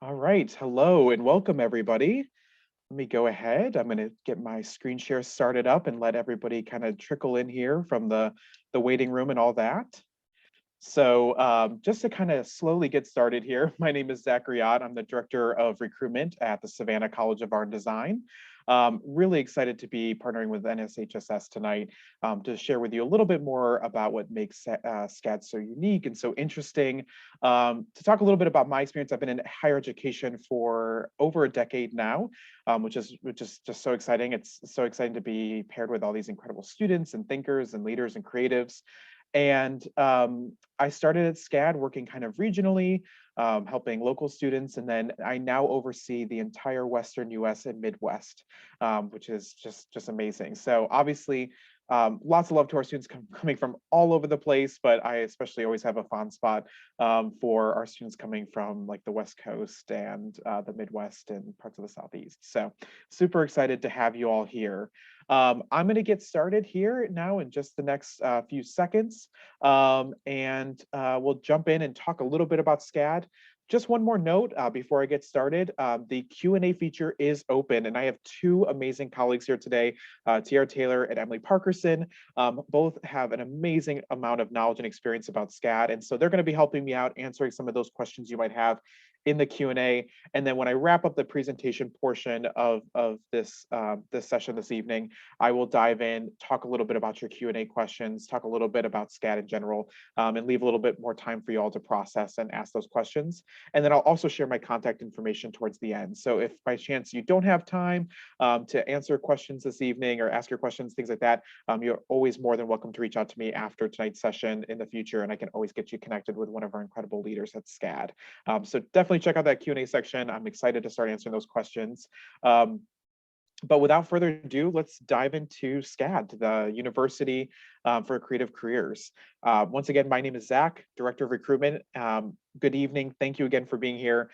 All right, hello and welcome everybody. Let me go ahead. I'm going to get my screen share started up and let everybody kind of trickle in here from the waiting room and all that. So just to kind of slowly get started here, my name is Zachary Ott. I'm the Director of Recruitment at the Savannah College of Art and Design. Really excited to be partnering with NSHSS tonight to share with you a little bit more about what makes Scads so unique and so interesting. To talk a little bit about my experience, I've been in higher education for over a decade now, which is just so exciting. It's so exciting to be paired with all these incredible students and thinkers and leaders and creatives. And I started at Scad working kind of regionally, helping local students. And then I now oversee the entire Western US and Midwest, which is just amazing. So obviously, lots of love to our students coming from all over the place, but I especially always have a fond spot for our students coming from like the West Coast and the Midwest and parts of the Southeast. So super excited to have you all here. I'm going to get started here now in just the next few seconds, and we'll jump in and talk a little bit about Scad. Just one more note before I get started, the Q&A feature is open, and I have two amazing colleagues here today, Tiara Taylor and Emily Parkerson. Both have an amazing amount of knowledge and experience about Scad, and so they're going to be helping me out answering some of those questions you might have in the Q&A. And then when I wrap up the presentation portion of this this session this evening, I will dive in, talk a little bit about your Q&A questions, talk a little bit about Scad in general, and leave a little bit more time for you all to process and ask those questions. And then I'll also share my contact information towards the end. So if by chance you don't have time to answer questions this evening or ask your questions, things like that, you're always more than welcome to reach out to me after tonight's session in the future, and I can always get you connected with one of our incredible leaders at Scad. So definitely check out that Q&A section. I'm excited to start answering those questions. But without further ado, let's dive into Scad, the University for Creative Careers. Once again, my name is Zach, Director of Recruitment. Good evening. Thank you again for being here.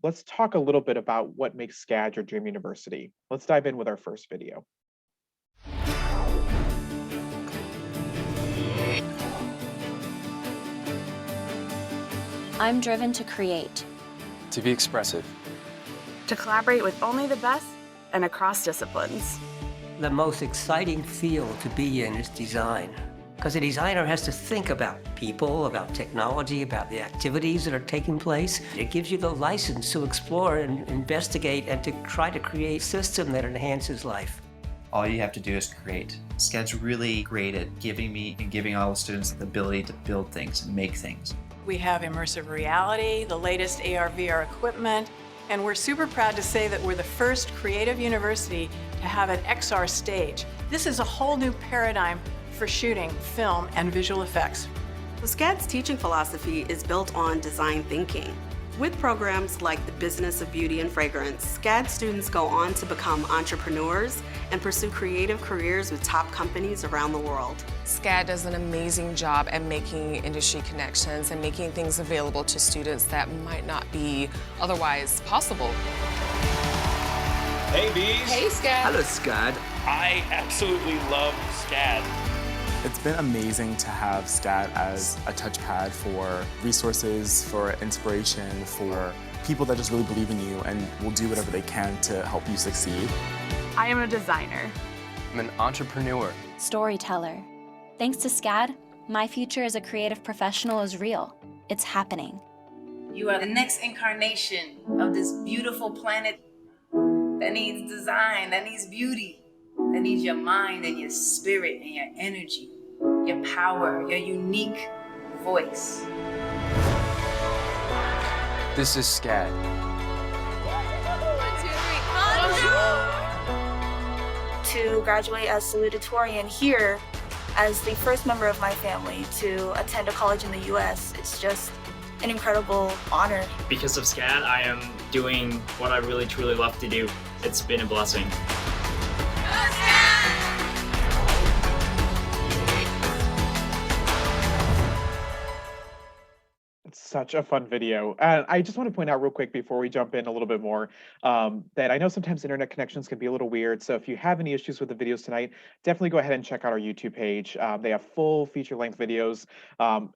Let's talk a little bit about what makes Scad your dream university. Let's dive in with our first video. I'm driven to create. To be expressive. To collaborate with only the best and across disciplines. The most exciting field to be in is design, because a designer has to think about people, about technology, about the activities that are taking place. It gives you the license to explore and investigate and to try to create a system that enhances life. All you have to do is create. Scad's really great at giving me and giving all the students the ability to build things and make things. We have immersive reality, the latest AR/VR equipment, and we're super proud to say that we're the first creative university to have an XR stage. This is a whole new paradigm for shooting, film, and visual effects. The Scad's teaching philosophy is built on design thinking. With programs like the Business of Beauty and Fragrance, Scad students go on to become entrepreneurs and pursue creative careers with top companies around the world. Scad does an amazing job at making industry connections and making things available to students that might not be otherwise possible. Hey, bees. Hey, Scad. Hello, Scad. I absolutely love Scad. It's been amazing to have Scad as a touchpad for resources, for inspiration, for people that just really believe in you and will do whatever they can to help you succeed. I am a designer. I'm an entrepreneur. Storyteller. Thanks to Scad, my future as a creative professional is real. It's happening. You are the next incarnation of this beautiful planet that needs design, that needs beauty, that needs your mind and your spirit and your energy, your power, your unique voice. This is Scad. 1, 2, 3, to graduate as salutatorian here as the first member of my family to attend a college in the US. It's just an incredible honor. Because of Scad, I am doing what I really truly love to do. It's been a blessing. It's such a fun video. And I just want to point out real quick before we jump in a little bit more that I know sometimes internet connections can be a little weird. So if you have any issues with the videos tonight, definitely go ahead and check out our YouTube page. They have full feature-length videos,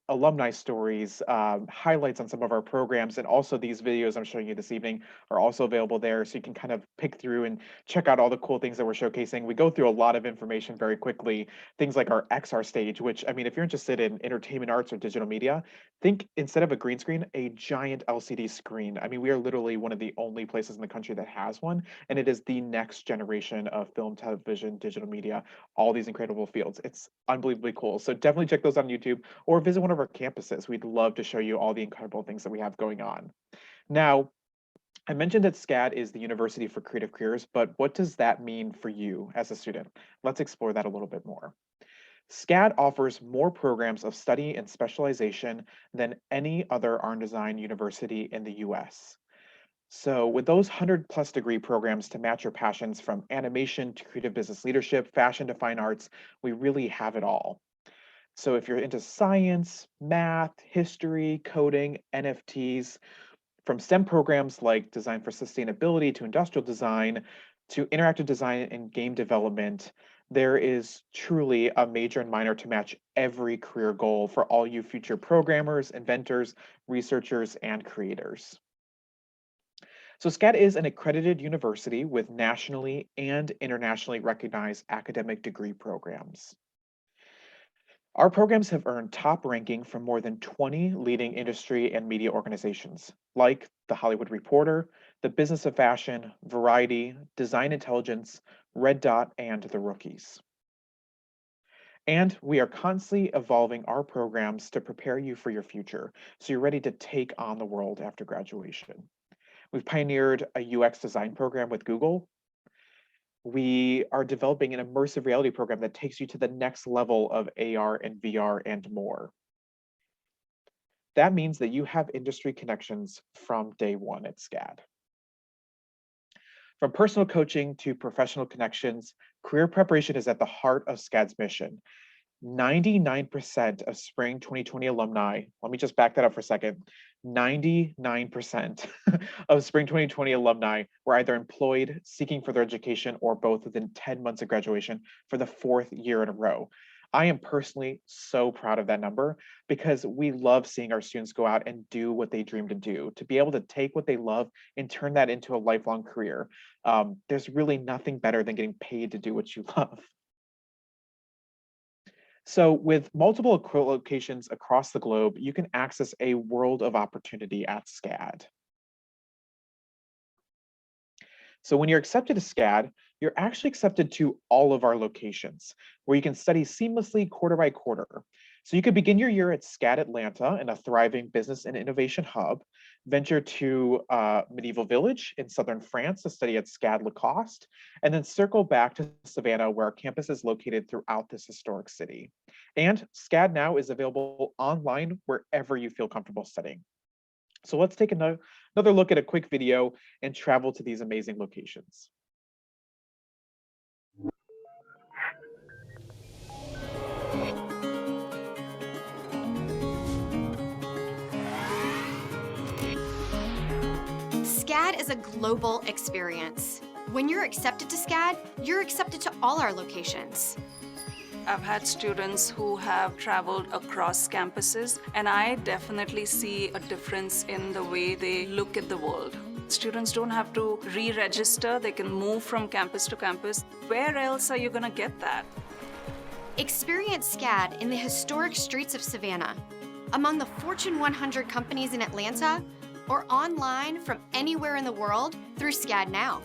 alumni stories, highlights on some of our programs, and also these videos I'm showing you this evening are also available there. So you can kind of pick through and check out all the cool things that we're showcasing. We go through a lot of information very quickly. Things like our XR stage, which, I mean, if you're interested in entertainment arts or digital media, think instead of a green screen, a giant LCD screen. I mean, we are literally one of the only places in the country that has one, and it is the next generation of film, television, digital media, all these incredible fields. It's unbelievably cool. So definitely check those out on YouTube or visit one of our campuses. We'd love to show you all the incredible things that we have going on. Now, I mentioned that Scad is the University for Creative Careers, but what does that mean for you as a student? Let's explore that a little bit more. Scad offers more programs of study and specialization than any other art and design university in the US. So with those 100+ degree programs to match your passions from animation to creative business leadership, fashion to fine arts, we really have it all. So if you're into science, math, history, coding, NFTs, from STEM programs like design for sustainability to industrial design to interactive design and game development, there is truly a major and minor to match every career goal for all you future programmers, inventors, researchers, and creators. So Scad is an accredited university with nationally and internationally recognized academic degree programs. Our programs have earned top ranking from more than 20 leading industry and media organizations, like The Hollywood Reporter, The Business of Fashion, Variety, Design Intelligence, Red Dot, and The Rookies. And we are constantly evolving our programs to prepare you for your future, so you're ready to take on the world after graduation. We've pioneered a UX design program with Google. We are developing an immersive reality program that takes you to the next level of AR and VR and more. That means that you have industry connections from day one at Scad. From personal coaching to professional connections, career preparation is at the heart of Scad's mission. 99% of spring 2020 alumni, let me just back that up for a second, 99% of spring 2020 alumni were either employed, seeking further education, or both within 10 months of graduation for the 4th year in a row. I am personally so proud of that number because we love seeing our students go out and do what they dream to do, to be able to take what they love and turn that into a lifelong career. There's really nothing better than getting paid to do what you love. So with multiple locations across the globe, you can access a world of opportunity at Scad. So when you're accepted to Scad, you're actually accepted to all of our locations, where you can study seamlessly quarter by quarter. So you could begin your year at Scad Atlanta, in a thriving business and innovation hub, venture to Medieval Village in southern France to study at Scad Lacoste, and then circle back to Savannah, where our campus is located throughout this historic city. And Scad now is available online wherever you feel comfortable studying. So let's take another look at a quick video and travel to these amazing locations. Scad is a global experience. When you're accepted to Scad, you're accepted to all our locations. I've had students who have traveled across campuses, and I definitely see a difference in the way they look at the world. Students don't have to re-register, they can move from campus to campus. Where else are you gonna get that? Experience Scad in the historic streets of Savannah, among the Fortune 100 companies in Atlanta, or online from anywhere in the world through Scad Now.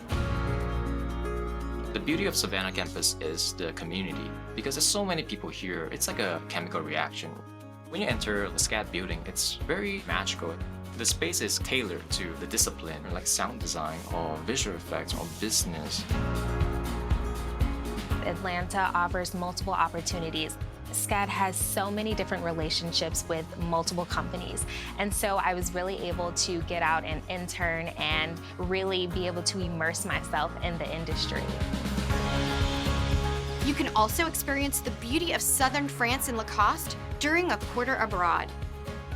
The beauty of Savannah campus is the community. Because there's so many people here, it's like a chemical reaction. When you enter the Scad building, it's very magical. The space is tailored to the discipline, like sound design or visual effects or business. Atlanta offers multiple opportunities. Scad has so many different relationships with multiple companies. And so I was really able to get out and intern and really be able to immerse myself in the industry. You can also experience the beauty of southern France and Lacoste during a quarter abroad.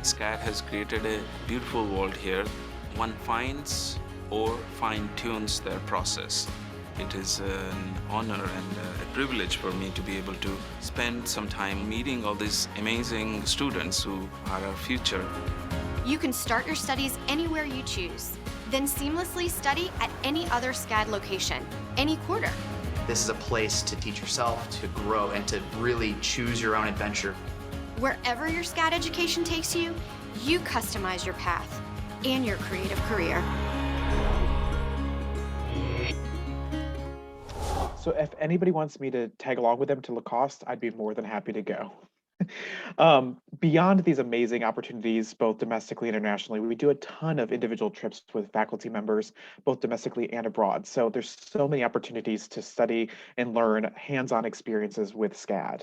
Scad has created a beautiful world here. One finds or fine-tunes their process. It is an honor and a privilege for me to be able to spend some time meeting all these amazing students who are our future. You can start your studies anywhere you choose, then seamlessly study at any other Scad location, any quarter. This is a place to teach yourself, to grow, and to really choose your own adventure. Wherever your Scad education takes you, you customize your path and your creative career. So if anybody wants me to tag along with them to Lacoste, I'd be more than happy to go. Beyond these amazing opportunities, both domestically and internationally, we do a ton of individual trips with faculty members, both domestically and abroad. So there's so many opportunities to study and learn hands-on experiences with Scad.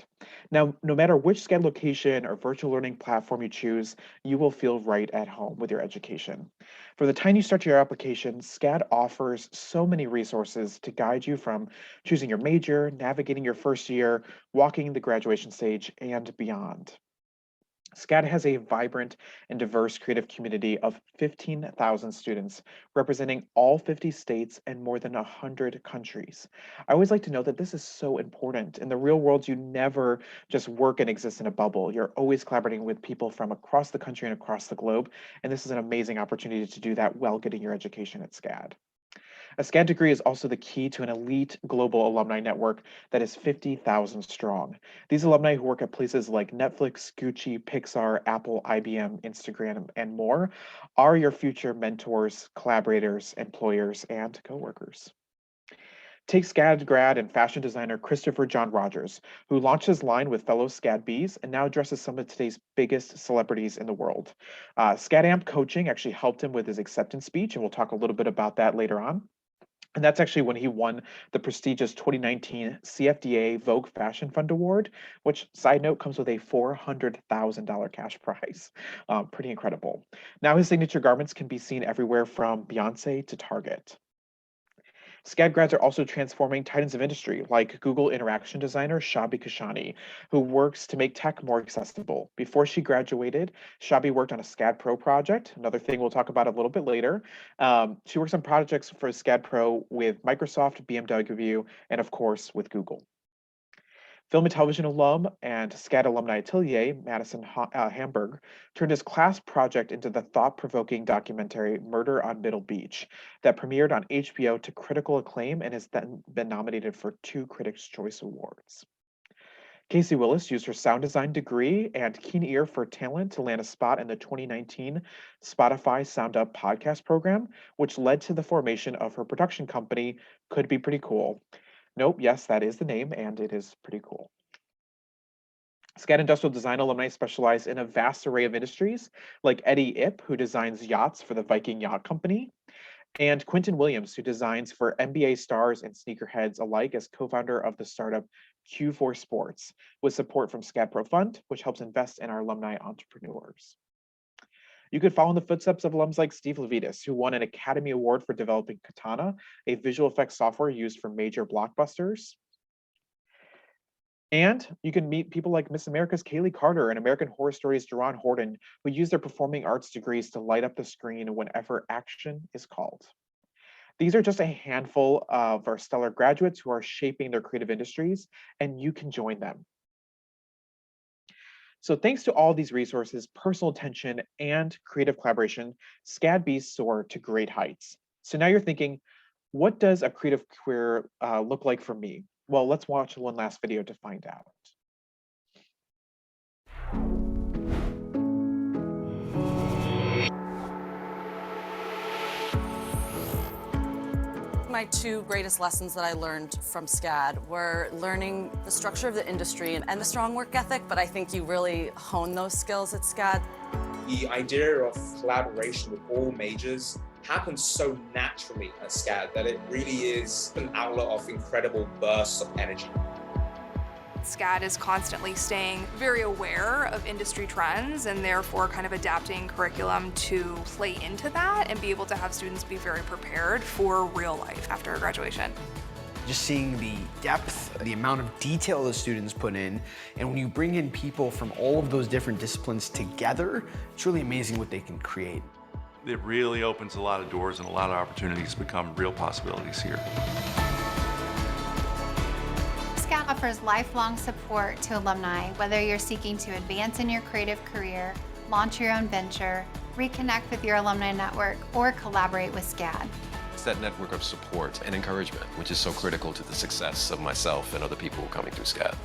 Now, no matter which Scad location or virtual learning platform you choose, you will feel right at home with your education. From the time you start your application, Scad offers so many resources to guide you from choosing your major, navigating your first year, walking the graduation stage, and beyond. Scad has a vibrant and diverse creative community of 15,000 students representing all 50 states and more than 100 countries. I always like to note that this is so important. In the real world, you never just work and exist in a bubble. You're always collaborating with people from across the country and across the globe, and this is an amazing opportunity to do that while getting your education at Scad. A Scad degree is also the key to an elite global alumni network that is 50,000 strong. These alumni who work at places like Netflix, Gucci, Pixar, Apple, IBM, Instagram, and more are your future mentors, collaborators, employers, and coworkers. Take Scad grad and fashion designer Christopher John Rogers, who launched his line with fellow Scad Bees and now addresses some of today's biggest celebrities in the world. Scad Amp coaching actually helped him with his acceptance speech, and we'll talk a little bit about that later on. And that's actually when he won the prestigious 2019 CFDA Vogue Fashion Fund Award, which, side note, comes with a $400,000 cash prize. Pretty incredible. Now his signature garments can be seen everywhere from Beyonce to Target. Scad grads are also transforming titans of industry, like Google interaction designer Shabi Kashani, who works to make tech more accessible. Before she graduated, Shabi worked on a Scad Pro project, another thing we'll talk about a little bit later. She works on projects for Scad Pro with Microsoft, BMW, and of course with Google. Film and television alum and Scad alumni atelier, Madison Hamburg, turned his class project into the thought-provoking documentary Murder on Middle Beach that premiered on HBO to critical acclaim and has then been nominated for 2 Critics' Choice Awards. Casey Willis used her sound design degree and keen ear for talent to land a spot in the 2019 Spotify Sound Up podcast program, which led to the formation of her production company, Could Be Pretty Cool. Nope, yes, that is the name, and it is pretty cool. Scad Industrial Design alumni specialize in a vast array of industries, like Eddie Ip, who designs yachts for the Viking Yacht Company, and Quentin Williams, who designs for NBA stars and sneakerheads alike as co-founder of the startup Q4 Sports, with support from Scad Pro Fund, which helps invest in our alumni entrepreneurs. You could follow in the footsteps of alums like Steve Levitas, who won an Academy Award for developing Katana, a visual effects software used for major blockbusters. And you can meet people like Miss America's Kaylee Carter and American Horror Stories' Jerron Horton, who use their performing arts degrees to light up the screen whenever action is called. These are just a handful of our stellar graduates who are shaping their creative industries, and you can join them. So thanks to all these resources, personal attention, and creative collaboration, Scad Bees soar to great heights. So now you're thinking, what does a creative career look like for me? Well, let's watch one last video to find out. My 2 greatest lessons that I learned from Scad were learning the structure of the industry and the strong work ethic, but I think you really hone those skills at Scad. The idea of collaboration with all majors happens so naturally at Scad that it really is an outlet of incredible bursts of energy. Scad is constantly staying very aware of industry trends and therefore kind of adapting curriculum to play into that and be able to have students be very prepared for real life after graduation. Just seeing the depth, the amount of detail the students put in, and when you bring in people from all of those different disciplines together, it's really amazing what they can create. It really opens a lot of doors and a lot of opportunities to become real possibilities here. Scad offers lifelong support to alumni, whether you're seeking to advance in your creative career, launch your own venture, reconnect with your alumni network, or collaborate with Scad. It's that network of support and encouragement, which is so critical to the success of myself and other people coming through Scad.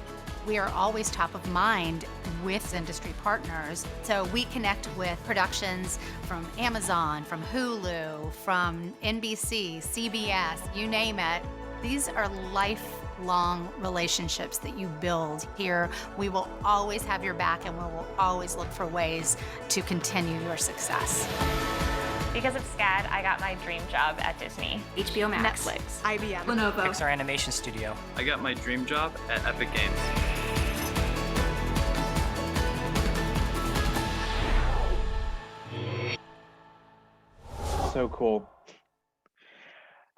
We are always top of mind with industry partners. So we connect with productions from Amazon, from Hulu, from NBC, CBS, you name it. These are lifelong relationships that you build here. We will always have your back, and we will always look for ways to continue your success. Because of Scad, I got my dream job at Disney, HBO Max, Netflix, IBM, Lenovo, Pixar Animation Studio. I got my dream job at Epic Games. So cool.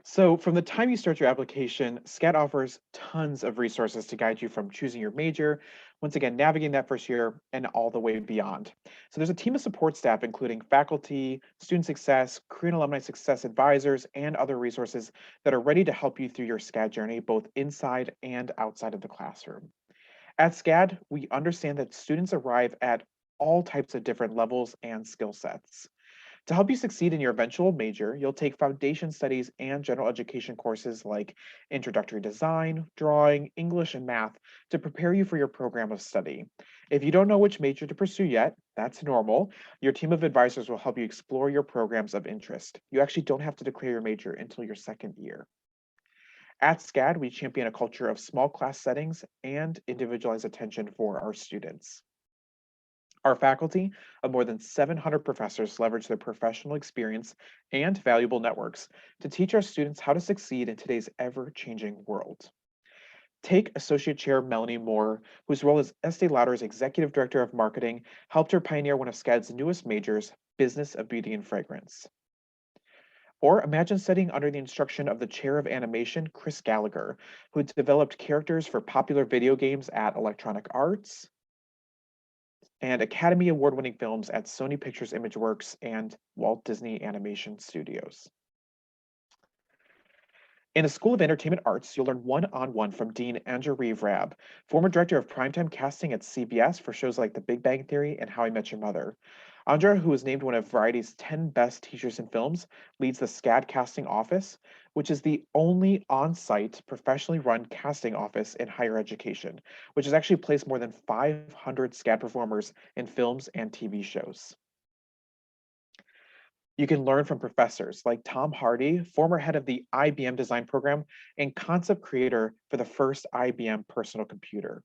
So from the time you start your application, Scad offers tons of resources to guide you from choosing your major, once again, navigating that first year, and all the way beyond. So there's a team of support staff, including faculty, student success, career and alumni success advisors, and other resources that are ready to help you through your Scad journey, both inside and outside of the classroom. At Scad, we understand that students arrive at all types of different levels and skill sets. To help you succeed in your eventual major, you'll take foundation studies and general education courses like introductory design, drawing, English, and math to prepare you for your program of study. If you don't know which major to pursue yet, that's normal. Your team of advisors will help you explore your programs of interest. You actually don't have to declare your major until your second year. At Scad, we champion a culture of small class settings and individualized attention for our students. Our faculty of more than 700 professors leverage their professional experience and valuable networks to teach our students how to succeed in today's ever-changing world. Take Associate Chair Melanie Moore, whose role as Estee Lauder's Executive Director of Marketing helped her pioneer one of Scad's newest majors, Business of Beauty and Fragrance. Or imagine studying under the instruction of the Chair of Animation, Chris Gallagher, who developed characters for popular video games at Electronic Arts, and Academy Award-winning films at Sony Pictures Imageworks and Walt Disney Animation Studios. In the School of Entertainment Arts, you'll learn one-on-one from Dean Andrew Reeve-Rabb, former director of primetime casting at CBS for shows like The Big Bang Theory and How I Met Your Mother. Andra, who was named one of Variety's 10 best teachers in films, leads the Scad Casting Office, which is the only on-site, professionally run casting office in higher education, which has actually placed more than 500 Scad performers in films and TV shows. You can learn from professors like Tom Hardy, former head of the IBM design program and concept creator for the first IBM personal computer.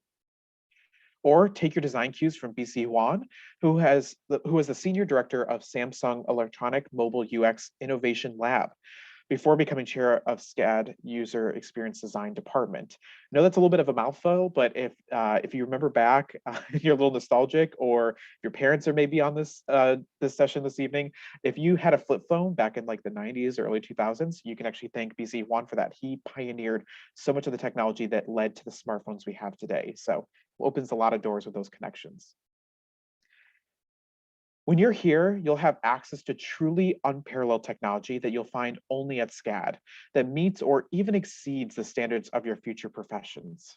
Or take your design cues from BC Huan, who is the senior director of Samsung Electronic Mobile UX Innovation Lab, before becoming chair of Scad User Experience Design Department. I know that's a little bit of a mouthful, but if you remember back, you're a little nostalgic, or your parents are maybe on this session this evening, if you had a flip phone back in like the 90s or early 2000s, you can actually thank BC Huan for that. He pioneered so much of the technology that led to the smartphones we have today. So opens a lot of doors with those connections. When you're here, you'll have access to truly unparalleled technology that you'll find only at Scad that meets or even exceeds the standards of your future professions.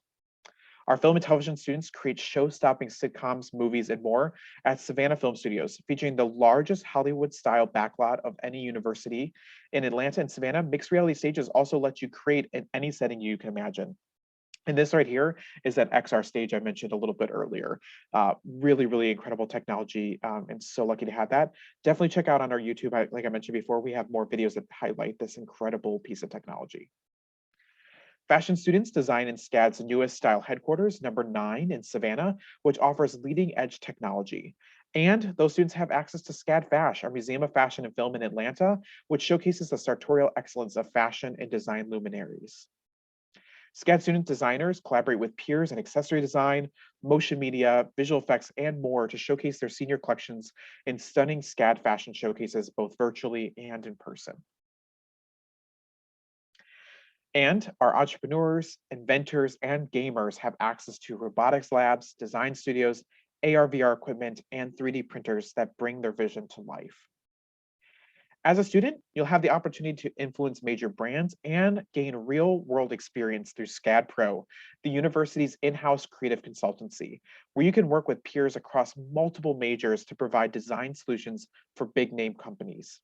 Our film and television students create show-stopping sitcoms, movies, and more at Savannah Film Studios, featuring the largest Hollywood-style backlot of any university. In Atlanta and Savannah, mixed reality stages also let you create in any setting you can imagine. And this right here is that XR stage I mentioned a little bit earlier. Really, really incredible technology, and so lucky to have that. Definitely check out on our YouTube, like I mentioned before, we have more videos that highlight this incredible piece of technology. Fashion students design in Scad's newest style headquarters, number 9 in Savannah, which offers leading edge technology. And those students have access to Scad Fash, our Museum of Fashion and Film in Atlanta, which showcases the sartorial excellence of fashion and design luminaries. Scad student designers collaborate with peers in accessory design, motion media, visual effects, and more to showcase their senior collections in stunning Scad fashion showcases, both virtually and in person. And our entrepreneurs, inventors, and gamers have access to robotics labs, design studios, AR/VR equipment, and 3D printers that bring their vision to life. As a student, you'll have the opportunity to influence major brands and gain real-world experience through Scad Pro, the university's in-house creative consultancy, where you can work with peers across multiple majors to provide design solutions for big-name companies.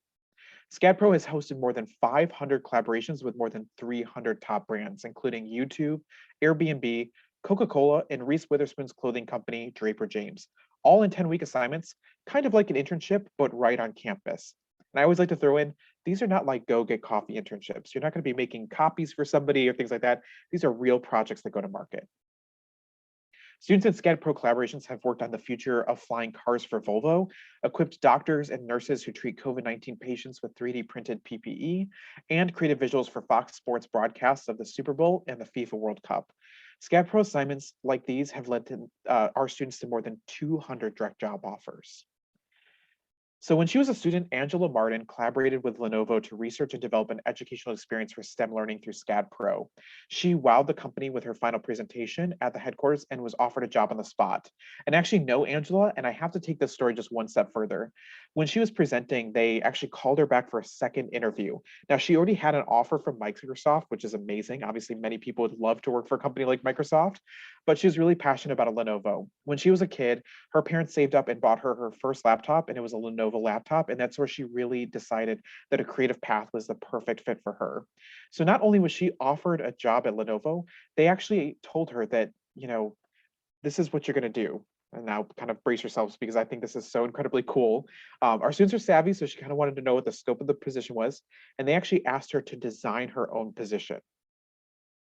Scad Pro has hosted more than 500 collaborations with more than 300 top brands, including YouTube, Airbnb, Coca-Cola, and Reese Witherspoon's clothing company, Draper James, all in 10-week assignments, kind of like an internship, but right on campus. And I always like to throw in, these are not like go get coffee internships. You're not going to be making copies for somebody or things like that. These are real projects that go to market. Students in Scad Pro collaborations have worked on the future of flying cars for Volvo, equipped doctors and nurses who treat COVID-19 patients with 3D printed PPE, and created visuals for Fox Sports broadcasts of the Super Bowl and the FIFA World Cup. Scad Pro assignments like these have led to our students to more than 200 direct job offers. So when she was a student, Angela Martin collaborated with Lenovo to research and develop an educational experience for STEM learning through Scad Pro. She wowed the company with her final presentation at the headquarters and was offered a job on the spot. And I actually know Angela, and I have to take this story just one step further. When she was presenting, they actually called her back for a second interview. Now, she already had an offer from Microsoft, which is amazing. Obviously, many people would love to work for a company like Microsoft, but she was really passionate about a Lenovo. When she was a kid, her parents saved up and bought her her first laptop, and it was a Lenovo laptop, and that's where she really decided that a creative path was the perfect fit for her. So not only was she offered a job at Lenovo, they actually told her that, you know, this is what you're going to do. And now kind of brace yourselves because I think this is so incredibly cool. Our students are savvy, so she kind of wanted to know what the scope of the position was, and they actually asked her to design her own position.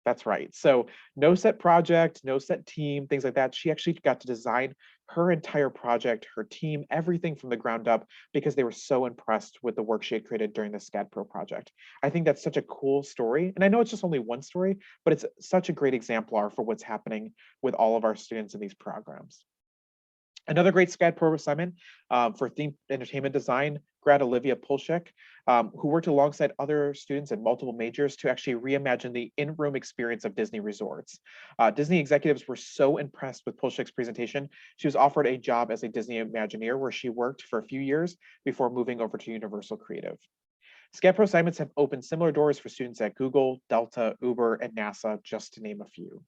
That's right. So no set project, no set team, things like that. She actually got to design her entire project, her team, everything from the ground up because they were so impressed with the work she had created during the Scad Pro project. I think that's such a cool story. And I know it's just only one story, but it's such a great exemplar for what's happening with all of our students in these programs. Another great Scad Pro assignment for themed entertainment design, grad Olivia Polshek, who worked alongside other students in multiple majors to actually reimagine the in-room experience of Disney resorts. Disney executives were so impressed with Polshek's presentation, she was offered a job as a Disney Imagineer where she worked for a few years before moving over to Universal Creative. Scad Pro assignments have opened similar doors for students at Google, Delta, Uber, and NASA, just to name a few.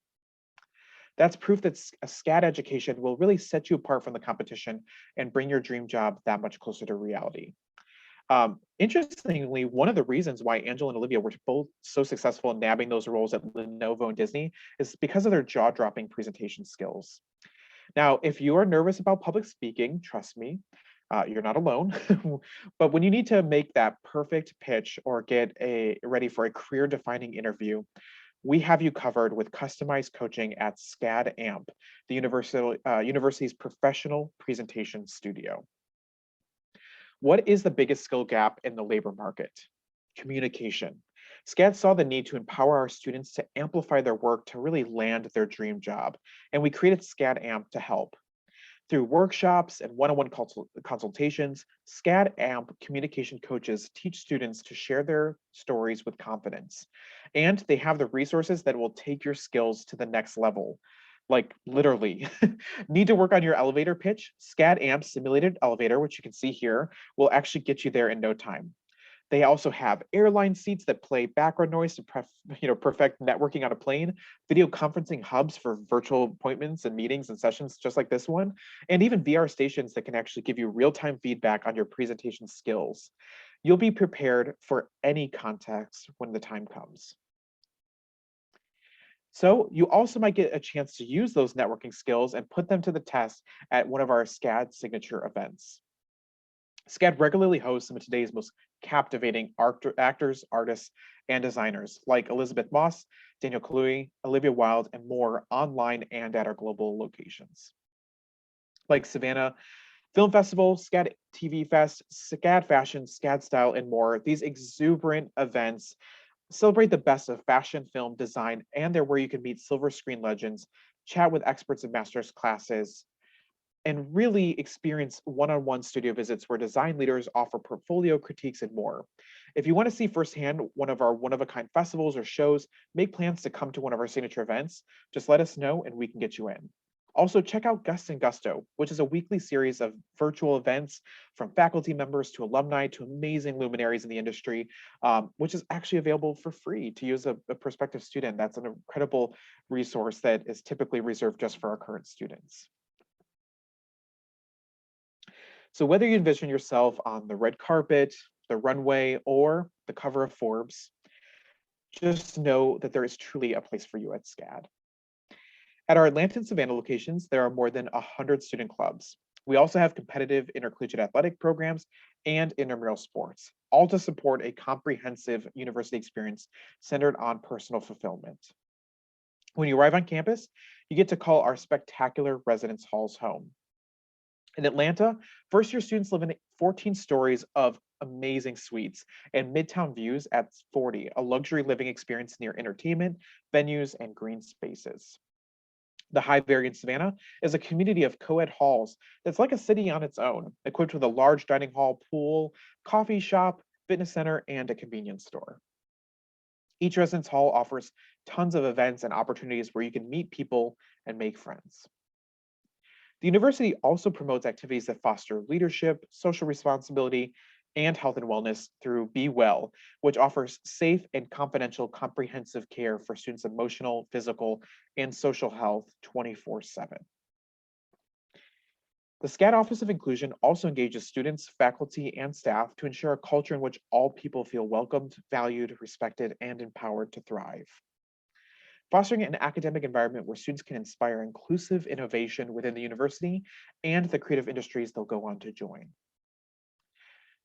That's proof that a Scad education will really set you apart from the competition and bring your dream job that much closer to reality. Interestingly, one of the reasons why Angela and Olivia were both so successful in nabbing those roles at Lenovo and Disney is because of their jaw-dropping presentation skills. Now, if you are nervous about public speaking, trust me, you're not alone. But when you need to make that perfect pitch or get ready for a career-defining interview, we have you covered with customized coaching at Scad Amp, the university's professional presentation studio. What is the biggest skill gap in the labor market? Communication. Scad saw the need to empower our students to amplify their work to really land their dream job, and we created Scad Amp to help. Through workshops and one-on-one consultations, Scad Amp communication coaches teach students to share their stories with confidence. And they have the resources that will take your skills to the next level. Like literally. Need to work on your elevator pitch? Scad Amp simulated elevator, which you can see here, will actually get you there in no time. They also have airline seats that play background noise to perfect networking on a plane, video conferencing hubs for virtual appointments and meetings and sessions just like this one, and even VR stations that can actually give you real-time feedback on your presentation skills. You'll be prepared for any context when the time comes. So you also might get a chance to use those networking skills and put them to the test at one of our Scad signature events. Scad regularly hosts some of today's most captivating actors, artists, and designers like Elizabeth Moss, Daniel Kaluuya, Olivia Wilde, and more online and at our global locations. Like Savannah Film Festival, Scad TV Fest, Scad Fashion, Scad Style, and more, these exuberant events celebrate the best of fashion, film, design, and they're where you can meet silver screen legends, chat with experts in master's classes, and really experience one-on-one studio visits where design leaders offer portfolio critiques and more. If you want to see firsthand one of our one-of-a-kind festivals or shows, make plans to come to one of our signature events, just let us know and we can get you in. Also, check out Gust and Gusto, which is a weekly series of virtual events from faculty members to alumni to amazing luminaries in the industry, which is actually available for free to use a prospective student. That's an incredible resource that is typically reserved just for our current students. So whether you envision yourself on the red carpet, the runway, or the cover of Forbes, just know that there is truly a place for you at Scad. At our Atlanta and Savannah locations, there are more than 100 student clubs. We also have competitive intercollegiate athletic programs and intramural sports, all to support a comprehensive university experience centered on personal fulfillment. When you arrive on campus, you get to call our spectacular residence halls home. In Atlanta, first-year students live in 14 stories of amazing suites and midtown views at 40, a luxury living experience near entertainment, venues, and green spaces. The High Variant Savannah is a community of co-ed halls that's like a city on its own, equipped with a large dining hall, pool, coffee shop, fitness center, and a convenience store. Each residence hall offers tons of events and opportunities where you can meet people and make friends. The university also promotes activities that foster leadership, social responsibility, and health and wellness through Be Well, which offers safe and confidential comprehensive care for students' emotional, physical, and social health 24/7. The Scad Office of Inclusion also engages students, faculty, and staff to ensure a culture in which all people feel welcomed, valued, respected, and empowered to thrive. Fostering an academic environment where students can inspire inclusive innovation within the university and the creative industries they'll go on to join.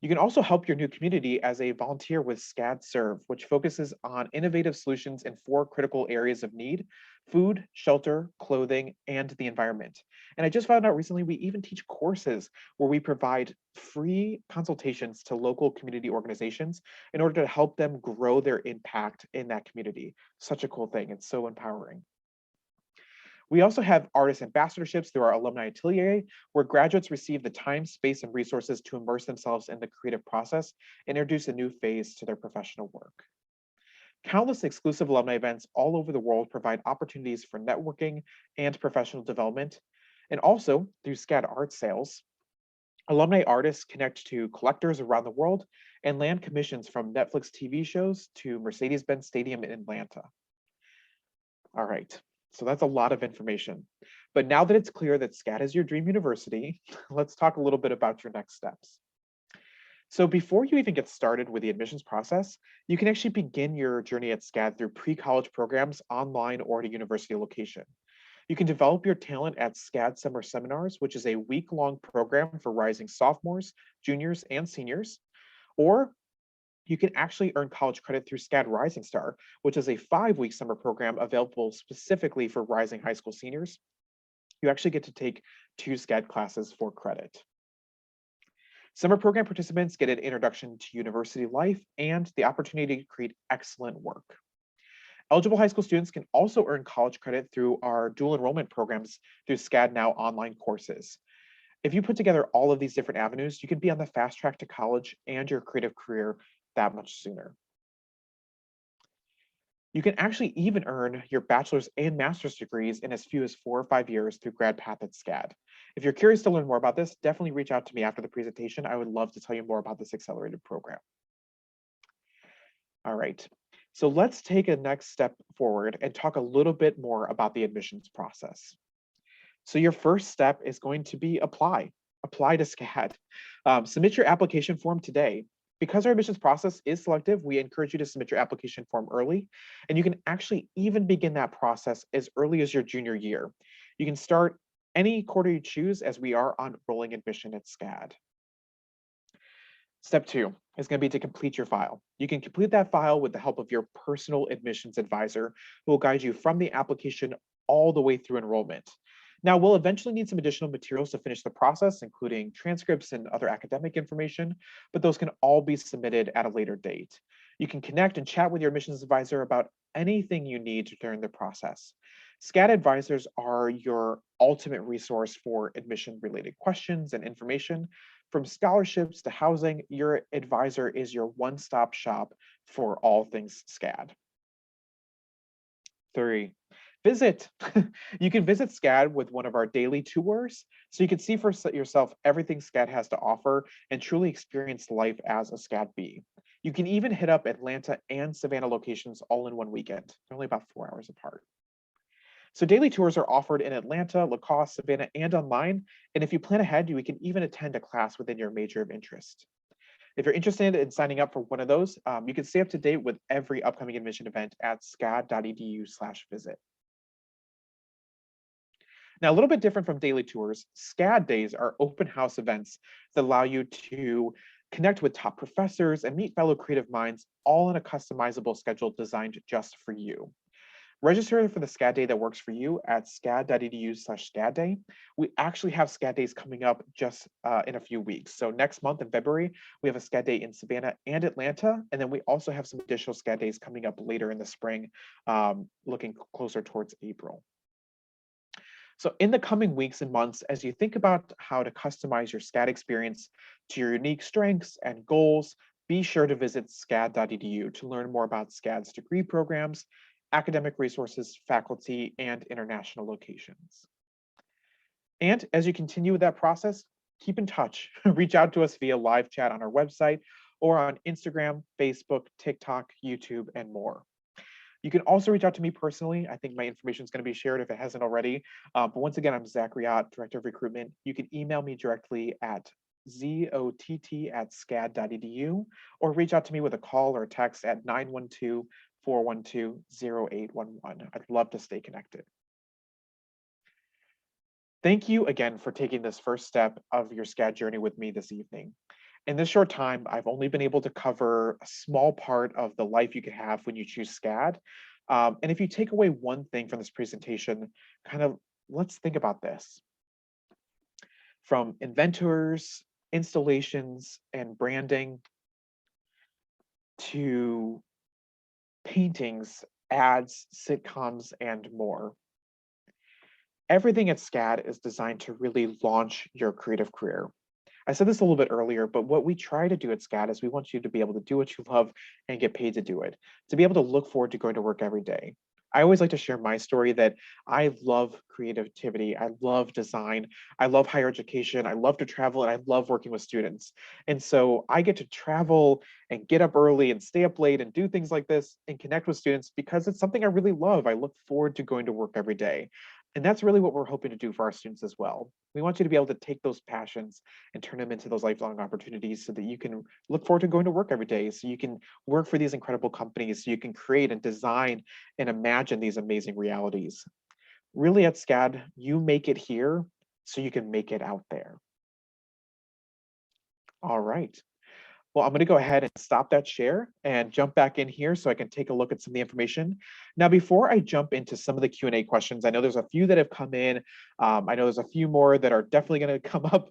You can also help your new community as a volunteer with Scad Serve, which focuses on innovative solutions in 4 critical areas of need: food, shelter, clothing, and the environment. And I just found out recently we even teach courses where we provide free consultations to local community organizations in order to help them grow their impact in that community. Such a cool thing. It's so empowering. We also have artist ambassadorships through our Alumni Atelier, where graduates receive the time, space, and resources to immerse themselves in the creative process and introduce a new phase to their professional work. Countless exclusive alumni events all over the world provide opportunities for networking and professional development. And also, through Scad art sales, alumni artists connect to collectors around the world and land commissions from Netflix TV shows to Mercedes-Benz Stadium in Atlanta. All right. So that's a lot of information. But now that it's clear that Scad is your dream university, let's talk a little bit about your next steps. So before you even get started with the admissions process, you can actually begin your journey at Scad through pre-college programs online or at a university location. You can develop your talent at Scad Summer Seminars, which is a week-long program for rising sophomores, juniors, and seniors. Or you can actually earn college credit through Scad Rising Star, which is a 5-week summer program available specifically for rising high school seniors. You actually get to take 2 Scad classes for credit. Summer program participants get an introduction to university life and the opportunity to create excellent work. Eligible high school students can also earn college credit through our dual enrollment programs through Scad Now online courses. If you put together all of these different avenues, you can be on the fast track to college and your creative career that much sooner. You can actually even earn your bachelor's and master's degrees in as few as 4 or 5 years through GradPath at Scad. If you're curious to learn more about this, definitely reach out to me after the presentation. I would love to tell you more about this accelerated program. All right, so let's take a next step forward and talk a little bit more about the admissions process. So your first step is going to be apply to Scad. Submit your application form today. Because our admissions process is selective, we encourage you to submit your application form early, and you can actually even begin that process as early as your junior year. You can start any quarter you choose, as we are on rolling admission at Scad. Step 2 is going to be to complete your file. You can complete that file with the help of your personal admissions advisor, who will guide you from the application all the way through enrollment. Now, we'll eventually need some additional materials to finish the process, including transcripts and other academic information, but those can all be submitted at a later date. You can connect and chat with your admissions advisor about anything you need during the process. Scad advisors are your ultimate resource for admission-related questions and information. From scholarships to housing, your advisor is your one-stop shop for all things Scad. 3, visit. You can visit Scad with one of our daily tours, so you can see for yourself everything Scad has to offer and truly experience life as a Scad bee. You can even hit up Atlanta and Savannah locations all in one weekend. They're only about 4 hours apart. So daily tours are offered in Atlanta, La Crosse, Savannah, and online. And if you plan ahead, you can even attend a class within your major of interest. If you're interested in signing up for one of those, you can stay up to date with every upcoming admission event at scad.edu/visit. Now, a little bit different from daily tours, Scad days are open house events that allow you to connect with top professors and meet fellow creative minds, all in a customizable schedule designed just for you. Register for the Scad day that works for you at scad.edu/Scad day. We actually have Scad days coming up just in a few weeks. So next month in February, we have a Scad day in Savannah and Atlanta. And then we also have some additional Scad days coming up later in the spring, looking closer towards April. So in the coming weeks and months, as you think about how to customize your Scad experience to your unique strengths and goals, be sure to visit scad.edu to learn more about Scad's degree programs, academic resources, faculty, and international locations. And as you continue with that process, keep in touch. Reach out to us via live chat on our website or on Instagram, Facebook, TikTok, YouTube, and more. You can also reach out to me personally. I think my information is going to be shared if it hasn't already. But once again, I'm Zachary Ott, Director of Recruitment. You can email me directly at zott@scad.edu or reach out to me with a call or a text at 912-412-0811. I'd love to stay connected. Thank you again for taking this first step of your Scad journey with me this evening. In this short time, I've only been able to cover a small part of the life you could have when you choose Scad. And if you take away one thing from this presentation, let's think about this. From inventors, installations, and branding to paintings, ads, sitcoms, and more. Everything at Scad is designed to really launch your creative career. I said this a little bit earlier, but what we try to do at Scad is we want you to be able to do what you love and get paid to do it, to be able to look forward to going to work every day. I always like to share my story that I love creativity, I love design, I love higher education, I love to travel, and I love working with students. And so I get to travel and get up early and stay up late and do things like this and connect with students because it's something I really love. I look forward to going to work every day. And that's really what we're hoping to do for our students as well. We want you to be able to take those passions and turn them into those lifelong opportunities so that you can look forward to going to work every day, so you can work for these incredible companies, so you can create and design and imagine these amazing realities. Really at Scad, you make it here so you can make it out there. All right. Well, I'm going to go ahead and stop that share and jump back in here so I can take a look at some of the information. Now, before I jump into some of the Q&A questions, I know there's a few that have come in. I know there's a few more that are definitely going to come up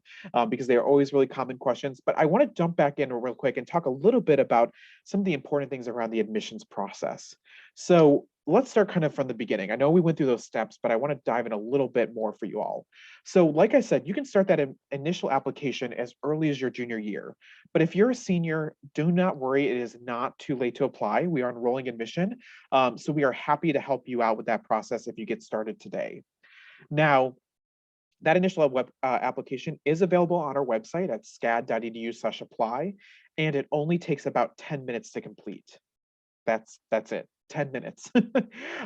because they are always really common questions. But I want to jump back in real quick and talk a little bit about some of the important things around the admissions process. So let's start kind of from the beginning. I know we went through those steps, but I want to dive in a little bit more for you all. So like I said, you can start that initial application as early as your junior year. But if you're a senior, do not worry, it is not too late to apply. We are enrolling admission. So we are happy to help you out with that process if you get started today. Now, that initial application is available on our website at scad.edu/apply, and it only takes about 10 minutes to complete. That's it. 10 minutes.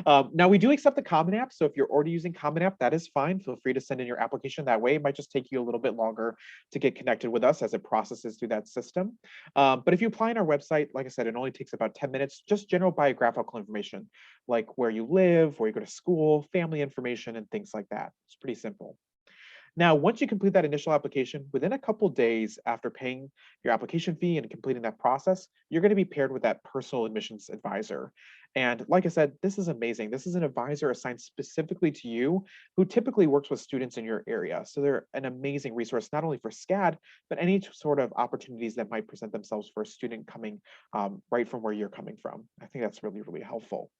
Now we do accept the Common App. So if you're already using Common App, that is fine. Feel free to send in your application that way. It might just take you a little bit longer to get connected with us as it processes through that system. But if you apply on our website, like I said, it only takes about 10 minutes, just general biographical information, like where you live, where you go to school, family information, and things like that. It's pretty simple. Now, once you complete that initial application, within a couple days after paying your application fee and completing that process, you're going to be paired with that personal admissions advisor. And like I said, this is amazing. This is an advisor assigned specifically to you who typically works with students in your area. So they're an amazing resource, not only for Scad, but any sort of opportunities that might present themselves for a student coming right from where you're coming from. I think that's really, really helpful.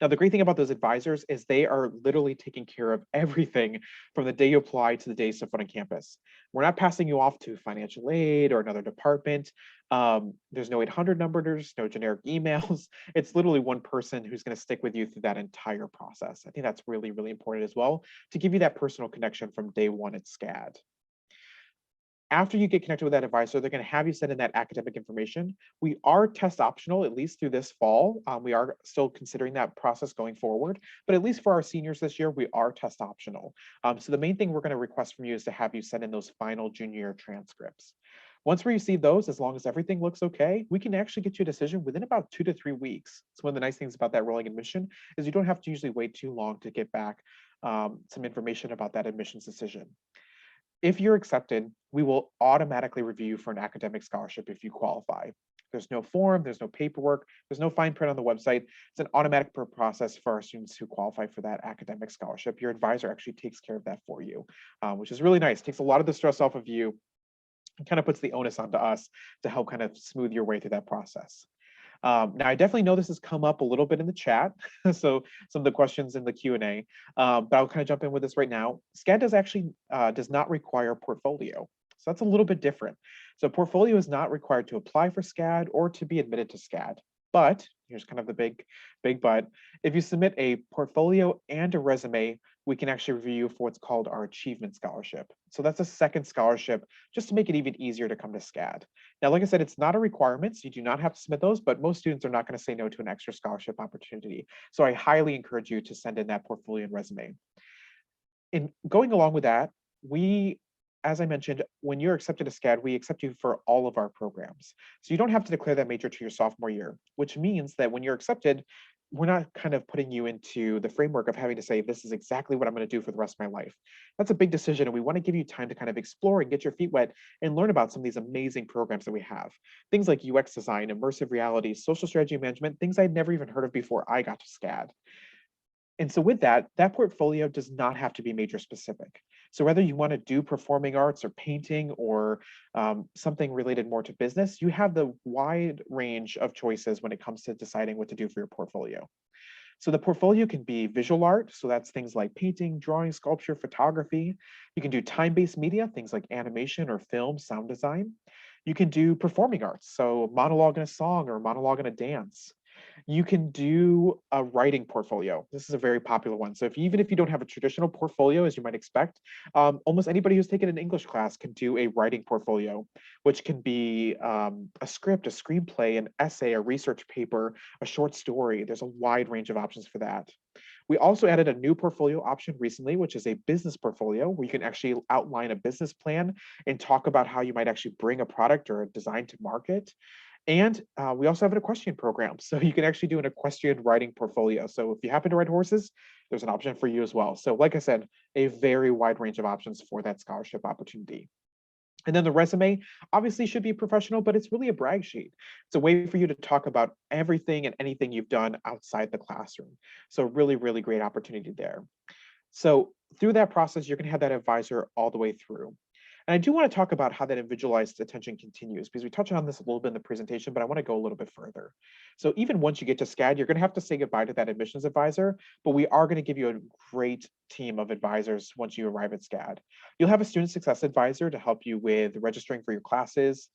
Now, the great thing about those advisors is they are literally taking care of everything from the day you apply to the day you step foot on campus. We're not passing you off to financial aid or another department. There's no 800 number, there's no generic emails. It's literally one person who's going to stick with you through that entire process. I think that's really, really important as well to give you that personal connection from day one at Scad. After you get connected with that advisor, they're going to have you send in that academic information. We are test optional, at least through this fall. We are still considering that process going forward, but at least for our seniors this year, we are test optional. So the main thing we're going to request from you is to have you send in those final junior year transcripts. Once we receive those, as long as everything looks okay, we can actually get you a decision within about 2 to 3 weeks. So one of the nice things about that rolling admission is you don't have to usually wait too long to get back some information about that admissions decision. If you're accepted, we will automatically review you for an academic scholarship if you qualify. There's no form, there's no paperwork, there's no fine print on the website. It's an automatic process for our students who qualify for that academic scholarship. Your advisor actually takes care of that for you, which is really nice. Takes a lot of the stress off of you and kind of puts the onus onto us to help kind of smooth your way through that process. Now, I definitely know this has come up a little bit in the chat, so some of the questions in the Q&A, but I'll kind of jump in with this right now. Scad does not require a portfolio, so that's a little bit different. So portfolio is not required to apply for Scad or to be admitted to Scad, but here's kind of the big but. If you submit a portfolio and a resume, we can actually review you for what's called our Achievement Scholarship. So that's a second scholarship, just to make it even easier to come to Scad. Now, like I said, it's not a requirement, so you do not have to submit those, but most students are not going to say no to an extra scholarship opportunity. So I highly encourage you to send in that portfolio and resume. In going along with that, as I mentioned, when you're accepted to Scad, we accept you for all of our programs. So you don't have to declare that major to your sophomore year, which means that when you're accepted, we're not kind of putting you into the framework of having to say, this is exactly what I'm going to do for the rest of my life. That's a big decision, and we want to give you time to kind of explore and get your feet wet and learn about some of these amazing programs that we have. Things like UX design, immersive reality, social strategy management, things I'd never even heard of before I got to Scad. And so with that portfolio does not have to be major specific. So whether you want to do performing arts or painting or something related more to business, you have the wide range of choices when it comes to deciding what to do for your portfolio. So the portfolio can be visual art, so that's things like painting, drawing, sculpture, photography. You can do time-based media, things like animation or film, sound design. You can do performing arts, so monologue in a song or monologue in a dance. You can do a writing portfolio. This is a very popular one. So even if you don't have a traditional portfolio, as you might expect, almost anybody who's taken an English class can do a writing portfolio, which can be a script, a screenplay, an essay, a research paper, a short story. There's a wide range of options for that. We also added a new portfolio option recently, which is a business portfolio, where you can actually outline a business plan and talk about how you might actually bring a product or a design to market. And we also have an equestrian program. So you can actually do an equestrian riding portfolio. So if you happen to ride horses, there's an option for you as well. So like I said, a very wide range of options for that scholarship opportunity. And then the resume obviously should be professional, but it's really a brag sheet. It's a way for you to talk about everything and anything you've done outside the classroom. So really, really great opportunity there. So through that process, you're going to have that advisor all the way through. And I do want to talk about how that individualized attention continues, because we touched on this a little bit in the presentation, but I want to go a little bit further. So even once you get to Scad, you're going to have to say goodbye to that admissions advisor, but we are going to give you a great team of advisors once you arrive at Scad. You'll have a student success advisor to help you with registering for your classes,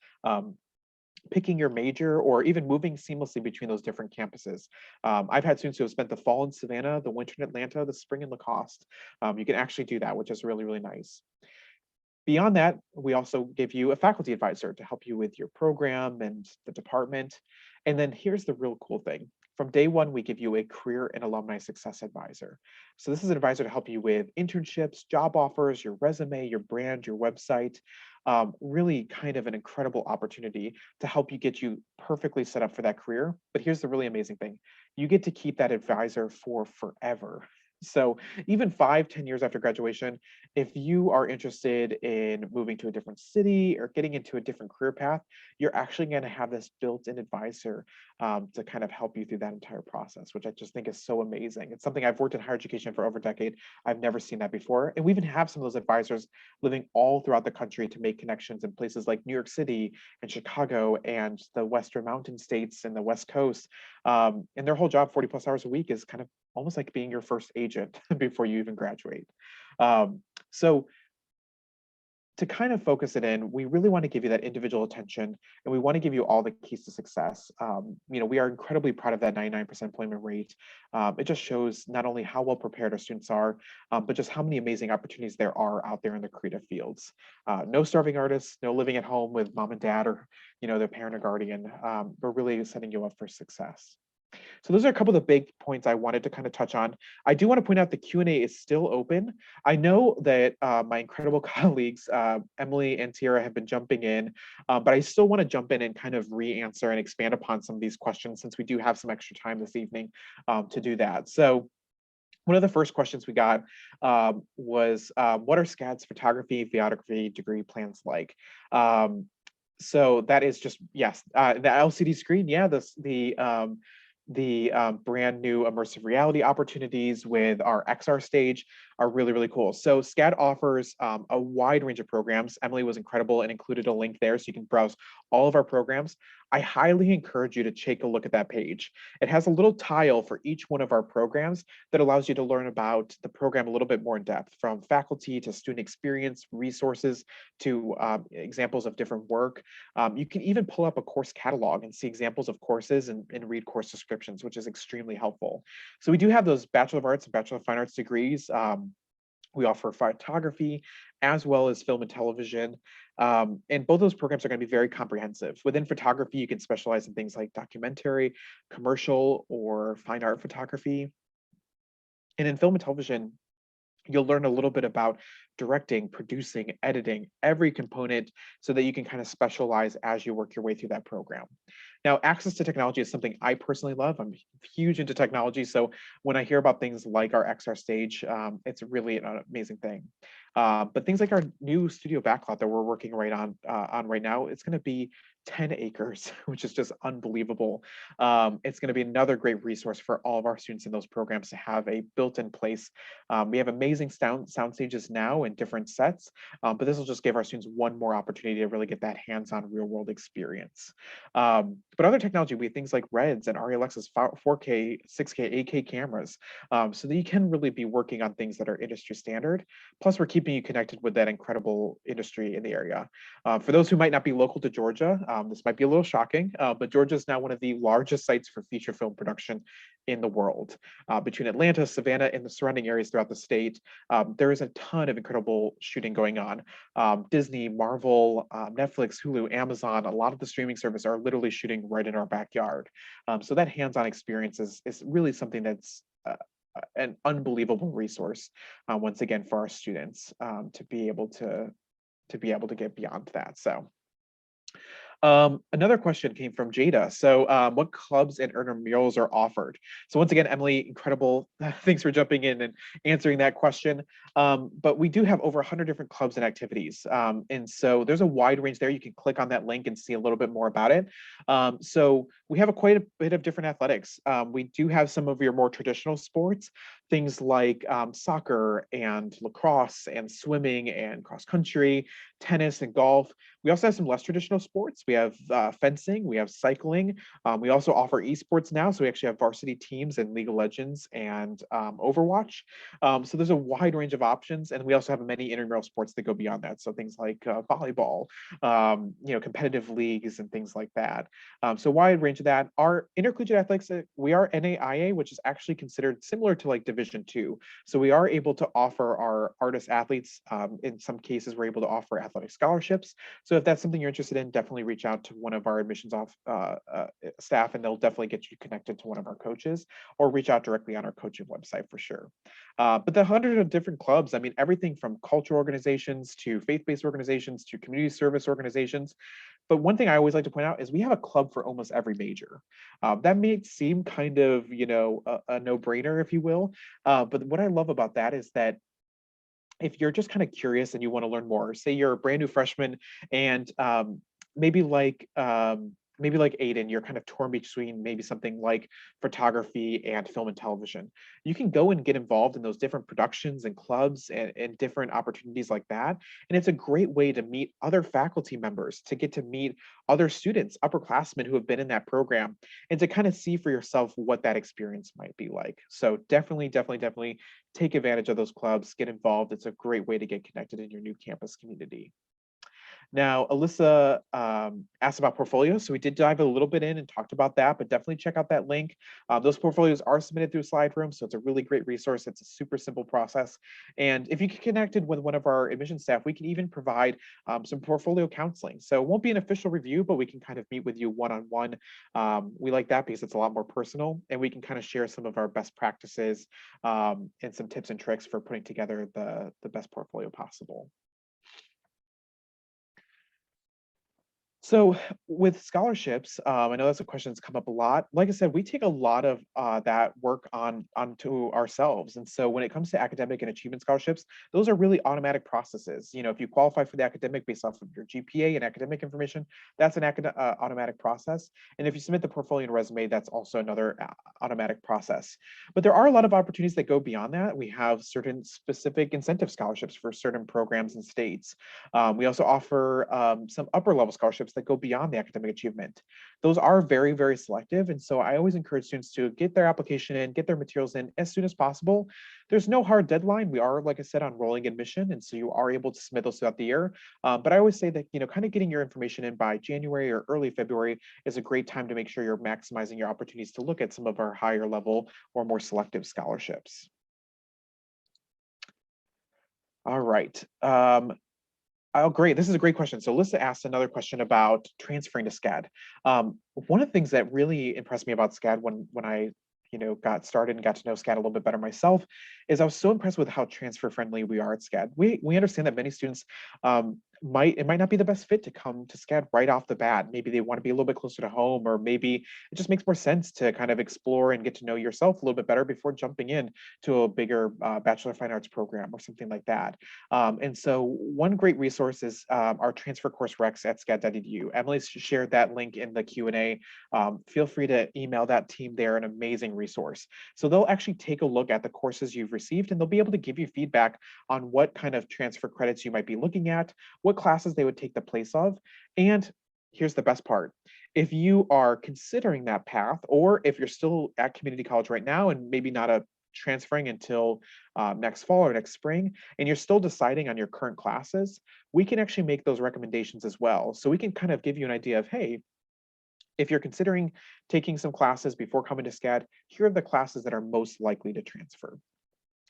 picking your major, or even moving seamlessly between those different campuses. I've had students who have spent the fall in Savannah, the winter in Atlanta, the spring in Lacoste. You can actually do that, which is really, really nice. Beyond that, we also give you a faculty advisor to help you with your program and the department. And then here's the real cool thing. From day one, we give you a career and alumni success advisor. So this is an advisor to help you with internships, job offers, your resume, your brand, your website. Really kind of an incredible opportunity to help you get you perfectly set up for that career. But here's the really amazing thing. You get to keep that advisor for forever. So even 5, 10 years after graduation, if you are interested in moving to a different city or getting into a different career path, you're actually going to have this built-in advisor to kind of help you through that entire process, which I just think is so amazing. It's something I've worked in higher education for over a decade. I've never seen that before. And we even have some of those advisors living all throughout the country to make connections in places like New York City and Chicago and the Western Mountain states and the West Coast. And their whole job, 40+ hours a week, is kind of almost like being your first agent before you even graduate. So to kind of focus it in, we really want to give you that individual attention, and we want to give you all the keys to success. We are incredibly proud of that 99% employment rate. It just shows not only how well prepared our students are, but just how many amazing opportunities there are out there in the creative fields. No starving artists, no living at home with mom and dad or their parent or guardian. We're really setting you up for success. So those are a couple of the big points I wanted to kind of touch on. I do want to point out the Q&A is still open. I know that my incredible colleagues, Emily and Tiara, have been jumping in, but I still want to jump in and kind of re-answer and expand upon some of these questions since we do have some extra time this evening to do that. So one of the first questions we got was, what are Scad's photography, videography degree plans like? So that is just, yes, the LCD screen, yeah, the brand new immersive reality opportunities with our XR stage are really, really cool. So Scad offers a wide range of programs. Emily was incredible and included a link there so you can browse all of our programs. I highly encourage you to take a look at that page. It has a little tile for each one of our programs that allows you to learn about the program a little bit more in depth, from faculty to student experience, resources to examples of different work. You can even pull up a course catalog and see examples of courses and read course descriptions, which is extremely helpful. So we do have those Bachelor of Arts and Bachelor of Fine Arts degrees. We offer photography as well as film and television. And both those programs are going to be very comprehensive. Within photography, you can specialize in things like documentary, commercial, or fine art photography. And in film and television, you'll learn a little bit about directing, producing, editing, every component so that you can kind of specialize as you work your way through that program. Now, access to technology is something I personally love. I'm huge into technology. So when I hear about things like our XR stage, it's really an amazing thing. But things like our new studio Backlot that we're working on right now, it's going to be 10 acres, which is just unbelievable. It's going to be another great resource for all of our students in those programs to have a built-in place. We have amazing sound stages now in different sets, but this will just give our students one more opportunity to really get that hands-on real-world experience. But other technology, we have things like Reds and Arri Alexa's 4K, 6K, 8K cameras, so that you can really be working on things that are industry standard. Plus, we're keeping you connected with that incredible industry in the area. For those who might not be local to Georgia, this might be a little shocking, but Georgia is now one of the largest sites for feature film production in the world. Between Atlanta, Savannah, and the surrounding areas throughout the state, there is a ton of incredible shooting going on. Disney, Marvel, Netflix, Hulu, Amazon, a lot of the streaming services are literally shooting right in our backyard. So that hands-on experience is really something that's an unbelievable resource, once again, for our students to be able to get beyond that. So another question came from Jada. So what clubs and intramurals are offered? So once again, Emily, incredible. Thanks for jumping in and answering that question. But we do have over 100 different clubs and activities. And so there's a wide range there. You can click on that link and see a little bit more about it. So we have quite a bit of different athletics. We do have some of your more traditional sports, things like soccer and lacrosse and swimming and cross country, tennis and golf. We also have some less traditional sports. We have fencing, we have cycling. We also offer esports now. So we actually have varsity teams in League of Legends and Overwatch. So there's a wide range of options. And we also have many intramural sports that go beyond that. So things like volleyball, competitive leagues and things like that. So wide range of that. Our intercollegiate athletics, we are NAIA, which is actually considered similar to like Division II. So we are able to offer our artist athletes, in some cases, we're able to offer athletic scholarships. So if that's something you're interested in, definitely reach out to one of our admissions staff, and they'll definitely get you connected to one of our coaches, or reach out directly on our coaching website for sure. But the hundreds of different clubs, I mean, everything from cultural organizations to faith-based organizations to community service organizations. But one thing I always like to point out is we have a club for almost every major. That may seem kind of, a no-brainer, if you will. But what I love about that is that if you're just kind of curious and you want to learn more, say you're a brand new freshman and maybe like maybe like Aiden, you're kind of torn between maybe something like photography and film and television. You can go and get involved in those different productions and clubs and different opportunities like that. And it's a great way to meet other faculty members, to get to meet other students, upperclassmen who have been in that program, and to kind of see for yourself what that experience might be like. So definitely take advantage of those clubs, get involved. It's a great way to get connected in your new campus community. Now, Alyssa asked about portfolios. So we did dive a little bit in and talked about that, but definitely check out that link. Those portfolios are submitted through Slide Room, so it's a really great resource. It's a super simple process. And if you get connected with one of our admissions staff, we can even provide some portfolio counseling. So it won't be an official review, but we can kind of meet with you one-on-one. We like that because it's a lot more personal, and we can kind of share some of our best practices and some tips and tricks for putting together the best portfolio possible. So with scholarships, I know that's a question that's come up a lot. Like I said, we take a lot of that work onto ourselves. And so when it comes to academic and achievement scholarships, those are really automatic processes. If you qualify for the academic based off of your GPA and academic information, that's an automatic process. And if you submit the portfolio and resume, that's also another automatic process. But there are a lot of opportunities that go beyond that. We have certain specific incentive scholarships for certain programs and states. We also offer some upper level scholarships that go beyond the academic achievement. Those are very, very selective. And so I always encourage students to get their application in, get their materials in as soon as possible. There's no hard deadline. We are, like I said, on rolling admission. And so you are able to submit those throughout the year. But I always say that, kind of getting your information in by January or early February is a great time to make sure you're maximizing your opportunities to look at some of our higher level or more selective scholarships. All right. Oh, great. This is a great question. So Alyssa asked another question about transferring to Scad. One of the things that really impressed me about Scad when I got started and got to know Scad a little bit better myself is I was so impressed with how transfer friendly we are at Scad. We understand that many students it might not be the best fit to come to Scad right off the bat. Maybe they want to be a little bit closer to home, or maybe it just makes more sense to kind of explore and get to know yourself a little bit better before jumping in to a bigger Bachelor of Fine Arts program or something like that. And so one great resource is our transfer course recs at scad.edu. Emily's shared that link in the Q&A. Feel free to email that team. They're an amazing resource. So they'll actually take a look at the courses you've received, and they'll be able to give you feedback on what kind of transfer credits you might be looking at, what classes they would take the place of. And here's the best part. If you are considering that path, or if you're still at community college right now and maybe not transferring until next fall or next spring, and you're still deciding on your current classes, we can actually make those recommendations as well. So we can kind of give you an idea of, hey, if you're considering taking some classes before coming to Scad, here are the classes that are most likely to transfer.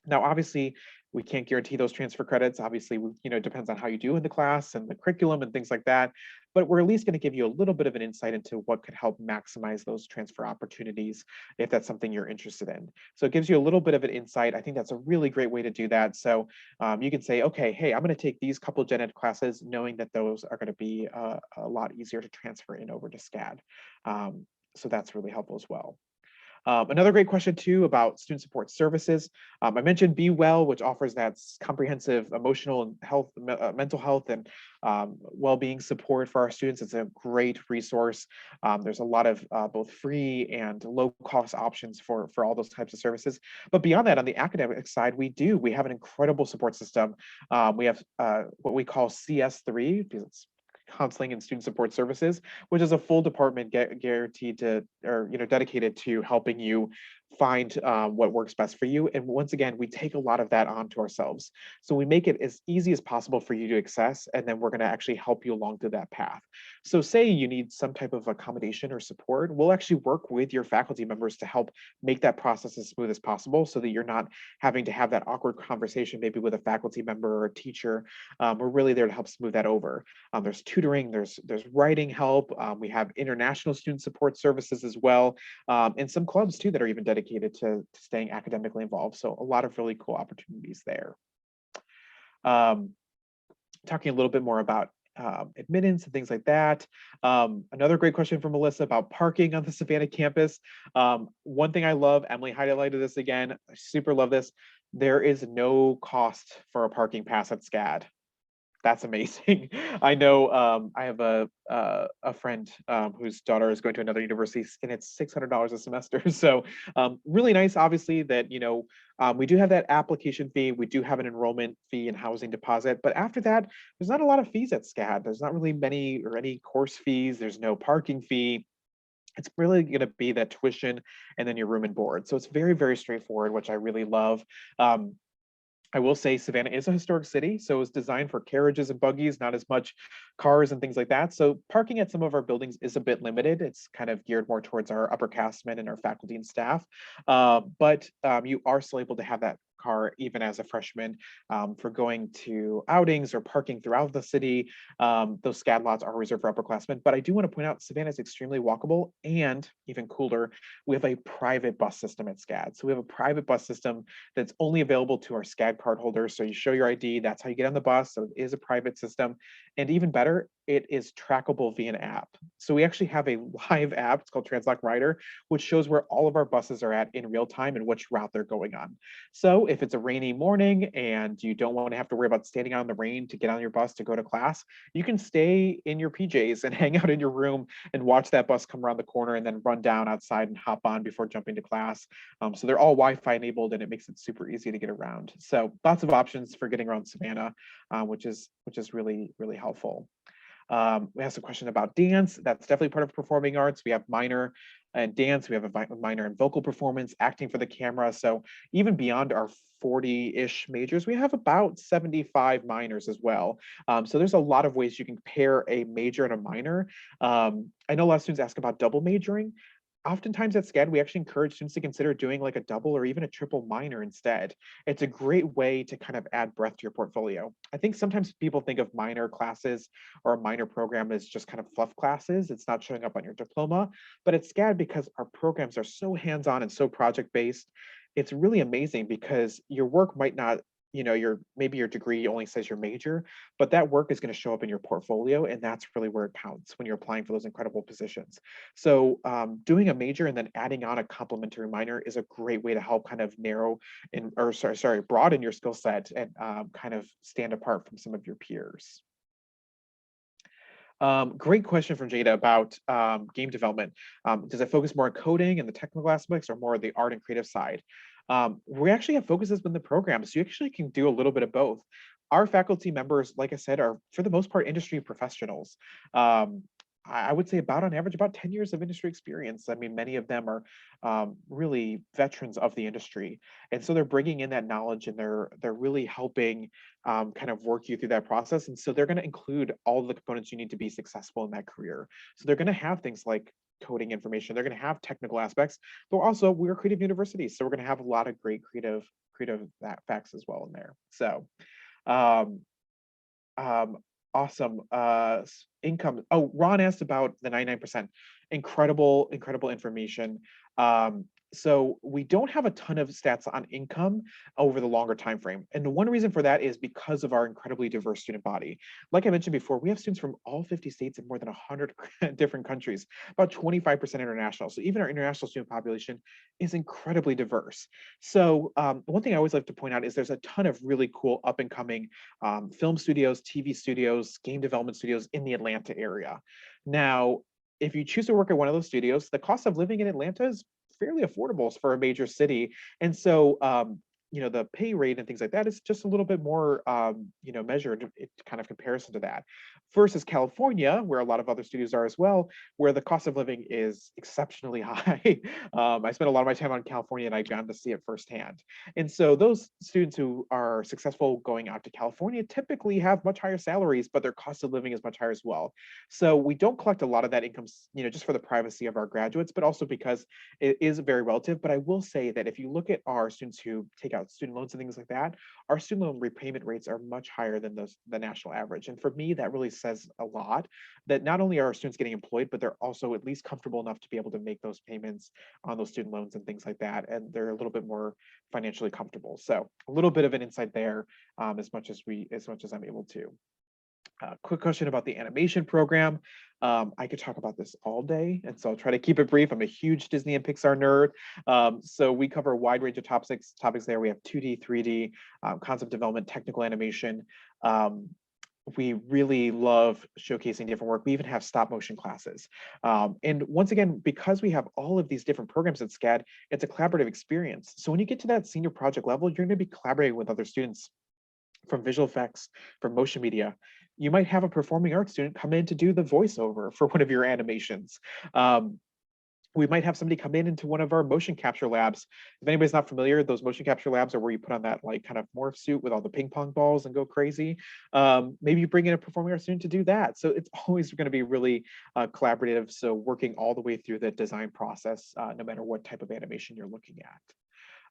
Now, obviously, we can't guarantee those transfer credits. Obviously, it depends on how you do in the class and the curriculum and things like that. But we're at least going to give you a little bit of an insight into what could help maximize those transfer opportunities if that's something you're interested in. So it gives you a little bit of an insight. I think that's a really great way to do that. So you can say, okay, hey, I'm going to take these couple gen ed classes, knowing that those are going to be a lot easier to transfer in over to Scad. So that's really helpful as well. Another great question too about student support services. I mentioned Be Well, which offers that comprehensive emotional and health, mental health and well-being support for our students. It's a great resource. There's a lot of both free and low-cost options for all those types of services. But beyond that, on the academic side, we have an incredible support system. We have what we call CS3, because it's Counseling and Student Support Services, which is a full department guaranteed to, or dedicated to helping you find what works best for you. And once again, we take a lot of that onto ourselves. So we make it as easy as possible for you to access, and then we're going to actually help you along through that path. So say you need some type of accommodation or support, we'll actually work with your faculty members to help make that process as smooth as possible so that you're not having to have that awkward conversation maybe with a faculty member or a teacher. We're really there to help smooth that over. There's tutoring, there's writing help. We have international student support services as well, and some clubs too that are even dedicated to staying academically involved. So a lot of really cool opportunities there. Talking a little bit more about admittance and things like that. Another great question from Melissa about parking on the Savannah campus. One thing I love, Emily highlighted this again, I super love this. There is no cost for a parking pass at Scad. That's amazing. I know I have a friend whose daughter is going to another university, and it's $600 a semester. So really nice, obviously, that, you know, we do have that application fee. We do have an enrollment fee and housing deposit. But after that, there's not a lot of fees at Scad. There's not really many or any course fees. There's no parking fee. It's really going to be that tuition and then your room and board. So it's very, very straightforward, which I really love. I will say Savannah is a historic city, so it's designed for carriages and buggies, not as much cars and things like that. So parking at some of our buildings is a bit limited. It's kind of geared more towards our upperclassmen and our faculty and staff. But you are still able to have that car even as a freshman for going to outings or parking throughout the city. Those Scad lots are reserved for upperclassmen, but I do want to point out Savannah is extremely walkable, and even cooler, we have a private bus system at Scad. So we have a private bus system that's only available to our Scad card holders. So you show your ID, that's how you get on the bus. So it is a private system, and even better, it is trackable via an app. So we actually have a live app, it's called Translock Rider, which shows where all of our buses are at in real time and which route they're going on. So if it's a rainy morning and you don't want to have to worry about standing out in the rain to get on your bus to go to class, you can stay in your PJs and hang out in your room and watch that bus come around the corner and then run down outside and hop on before jumping to class. So they're all Wi-Fi enabled, and it makes it super easy to get around. So lots of options for getting around Savannah, which is really, really helpful. We asked a question about dance. That's definitely part of performing arts. We have minor in dance. We have a minor in vocal performance, acting for the camera. So even beyond our 40-ish majors, we have about 75 minors as well. So there's a lot of ways you can pair a major and a minor. I know a lot of students ask about double majoring. Oftentimes at Scad, we actually encourage students to consider doing like a double or even a triple minor instead. It's a great way to kind of add breadth to your portfolio. I think sometimes people think of minor classes or a minor program as just kind of fluff classes. It's not showing up on your diploma, but at Scad, because our programs are so hands-on and so project-based, it's really amazing because your work might not, you know, maybe your degree only says your major, but that work is going to show up in your portfolio, and that's really where it counts when you're applying for those incredible positions. So doing a major and then adding on a complementary minor is a great way to help kind of broaden your skill set and kind of stand apart from some of your peers. Great question from Jada about game development. Does it focus more on coding and the technical aspects or more of the art and creative side? We actually have focuses in the program, so you actually can do a little bit of both. Our faculty members, like I said, are for the most part industry professionals. I would say about on average, about 10 years of industry experience. I mean, many of them are really veterans of the industry. And so they're bringing in that knowledge, and they're really helping kind of work you through that process. And so they're going to include all the components you need to be successful in that career. So they're going to have things like coding information. They're going to have technical aspects, but also we're a creative university. So we're going to have a lot of great creative facts as well in there. So awesome. Income. Oh, Ron asked about the 99%. Incredible information. So we don't have a ton of stats on income over the longer time frame. And one reason for that is because of our incredibly diverse student body. Like I mentioned before, we have students from all 50 states and more than 100 different countries, about 25% international. So even our international student population is incredibly diverse. So one thing I always like to point out is there's a ton of really cool up and coming film studios, TV studios, game development studios in the Atlanta area. Now, if you choose to work at one of those studios, the cost of living in Atlanta is fairly affordable for a major city. And so, you know, the pay rate and things like that is just a little bit more, you know, measured in kind of comparison to that. versus California, where a lot of other studios are as well, where the cost of living is exceptionally high. I spent a lot of my time on California and I've gotten to see it firsthand. And so those students who are successful going out to California typically have much higher salaries, but their cost of living is much higher as well. So we don't collect a lot of that income, just for the privacy of our graduates, but also because it is very relative. But I will say that if you look at our students who take out student loans and things like that, our student loan repayment rates are much higher than the national average. And for me, that really says a lot that not only are our students getting employed, but they're also at least comfortable enough to be able to make those payments on those student loans and things like that. And they're a little bit more financially comfortable. So a little bit of an insight there, as much as I'm able to. Quick question about the animation program. I could talk about this all day, and so I'll try to keep it brief. I'm a huge Disney and Pixar nerd, so we cover a wide range of topics there. We have 2D, 3D, concept development, technical animation. We really love showcasing different work. We even have stop motion classes. And once again, because we have all of these different programs at Scad, it's a collaborative experience. So when you get to that senior project level, you're going to be collaborating with other students from visual effects, from motion media. You might have a performing arts student come in to do the voiceover for one of your animations. We might have somebody come in into one of our motion capture labs. If anybody's not familiar, those motion capture labs are where you put on that like kind of morph suit with all the ping pong balls and go crazy. Maybe you bring in a performing arts student to do that. So it's always going to be really collaborative. So working all the way through the design process, no matter what type of animation you're looking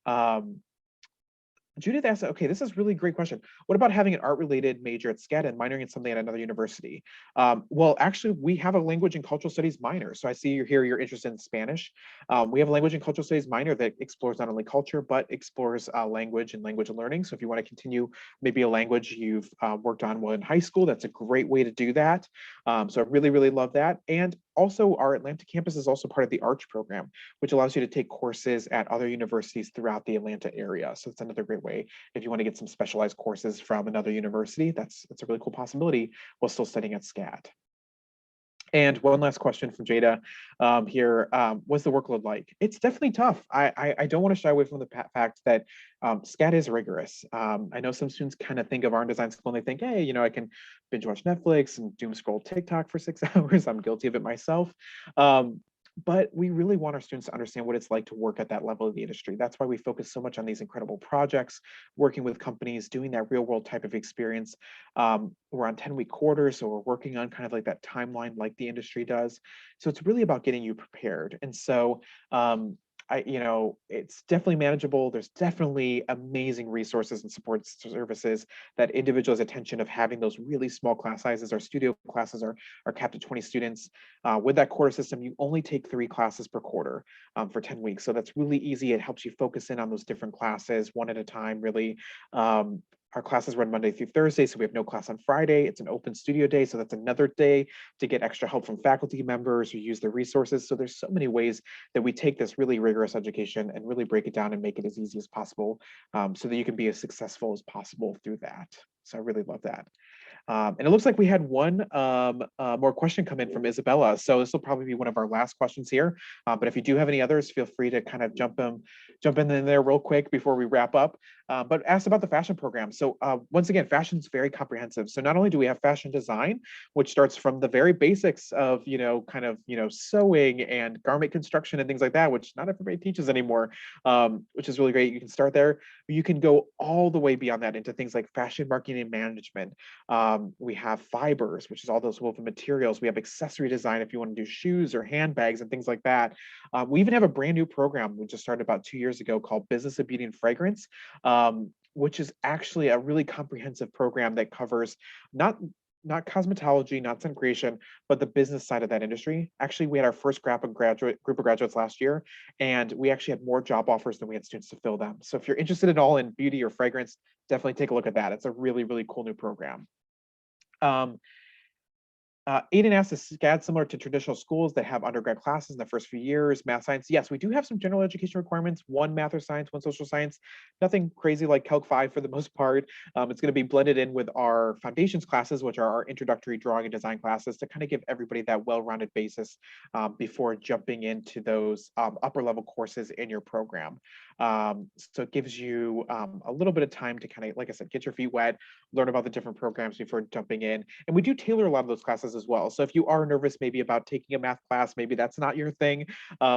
at. Judith asked, okay, this is a really great question. What about having an art-related major at Scad and minoring in something at another university? Well, actually, we have a language and cultural studies minor. So I see you're interested in Spanish. We have a language and cultural studies minor that explores not only culture, but explores language and language learning. So if you want to continue maybe a language you've worked on while in high school, that's a great way to do that. So I really, really love that. And also, our Atlanta campus is also part of the ARCH program, which allows you to take courses at other universities throughout the Atlanta area. So it's another great way if you want to get some specialized courses from another university. That's a really cool possibility while still studying at Scad. And one last question from Jada here. What's the workload like? It's definitely tough. I don't want to shy away from the fact that Scad is rigorous. I know some students kind of think of art and design school and they think, hey, I can binge watch Netflix and doom scroll TikTok for 6 hours. I'm guilty of it myself. But we really want our students to understand what it's like to work at that level of the industry. That's why we focus so much on these incredible projects, working with companies, doing that real world type of experience. We're on 10-week quarters, so we're working on kind of like that timeline like the industry does. So it's really about getting you prepared. And so it's definitely manageable. There's definitely amazing resources and support services that individuals' attention of having those really small class sizes. Our studio classes are capped at 20 students. With that quarter system, you only take 3 classes per quarter for 10 weeks. So that's really easy. It helps you focus in on those different classes one at a time, really. Our classes run Monday through Thursday, so we have no class on Friday. It's an open studio day, so that's another day to get extra help from faculty members who use their resources. So there's so many ways that we take this really rigorous education and really break it down and make it as easy as possible so that you can be as successful as possible through that. So I really love that. And it looks like we had one more question come in from Isabella. So this will probably be one of our last questions here. But if you do have any others, feel free to kind of jump in there real quick before we wrap up. But ask about the fashion program. So once again, fashion is very comprehensive. So not only do we have fashion design, which starts from the very basics of, sewing and garment construction and things like that, which not everybody teaches anymore, which is really great. You can start there. You can go all the way beyond that into things like fashion marketing and management. We have fibers, which is all those woven materials. We have accessory design if you want to do shoes or handbags and things like that. We even have a brand new program we just started about 2 years ago called Business of Beauty and Fragrance, which is actually a really comprehensive program that covers not cosmetology, not scent creation, but the business side of that industry. Actually, we had our first group of graduates last year, and we actually had more job offers than we had students to fill them. So if you're interested at all in beauty or fragrance, definitely take a look at that. It's a really, really cool new program. Aiden asks, is Scad similar to traditional schools that have undergrad classes in the first few years, math, science? Yes, we do have some general education requirements, one math or science, one social science, nothing crazy like Calc 5 for the most part. It's going to be blended in with our foundations classes, which are our introductory drawing and design classes, to kind of give everybody that well-rounded basis before jumping into those upper level courses in your program. So it gives you a little bit of time to kind of, like I said, get your feet wet, learn about the different programs before jumping in. And we do tailor a lot of those classes as well. So if you are nervous maybe about taking a math class, maybe that's not your thing,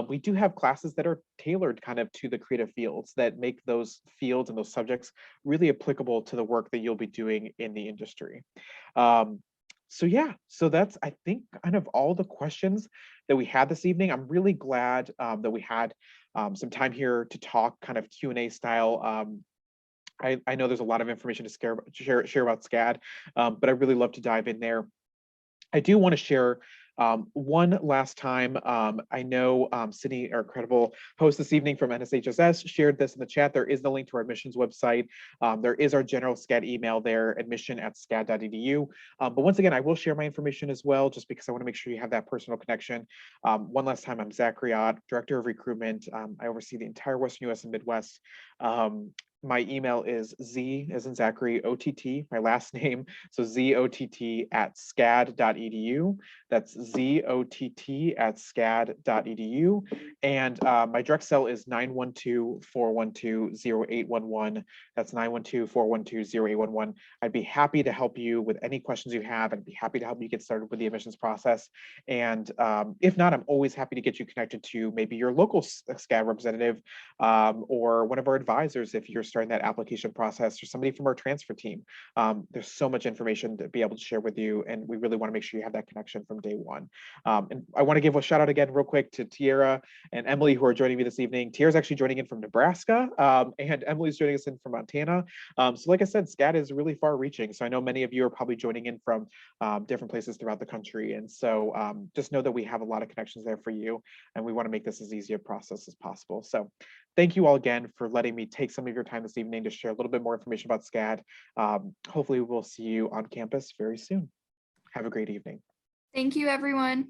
we do have classes that are tailored kind of to the creative fields that make those fields and those subjects really applicable to the work that you'll be doing in the industry. So yeah, so that's, I think, kind of all the questions that we had this evening. I'm really glad that we had some time here to talk kind of Q&A style. I know there's a lot of information to share about Scad, but I really love to dive in there. I do want to share one last time. I know Sydney, our incredible host this evening from NSHSS, shared this in the chat. There is the link to our admissions website. There is our general Scad email there, admission@scad.edu. But once again, I will share my information as well, just because I want to make sure you have that personal connection. One last time, I'm Zachary Ott, Director of Recruitment. I oversee the entire Western US and Midwest. My email is Z as in Zachary, OTT, my last name. So ZOTT@scad.edu. That's ZOTT@scad.edu. And my direct cell is 912-412-0811. That's 912-412-0811. I'd be happy to help you with any questions you have. I'd be happy to help you get started with the admissions process. And if not, I'm always happy to get you connected to maybe your local Scad representative or one of our advisors if you're starting that application process, or somebody from our transfer team. There's so much information to be able to share with you, and we really want to make sure you have that connection from day one. And I want to give a shout out again real quick to Tiara and Emily, who are joining me this evening. Tiara's actually joining in from Nebraska, and Emily's joining us in from Montana. So like I said, Scad is really far reaching. So I know many of you are probably joining in from different places throughout the country. And so just know that we have a lot of connections there for you, and we want to make this as easy a process as possible. So thank you all again for letting me take some of your time this evening to share a little bit more information about Scad. Hopefully we'll see you on campus very soon. Have a great evening. Thank you, everyone.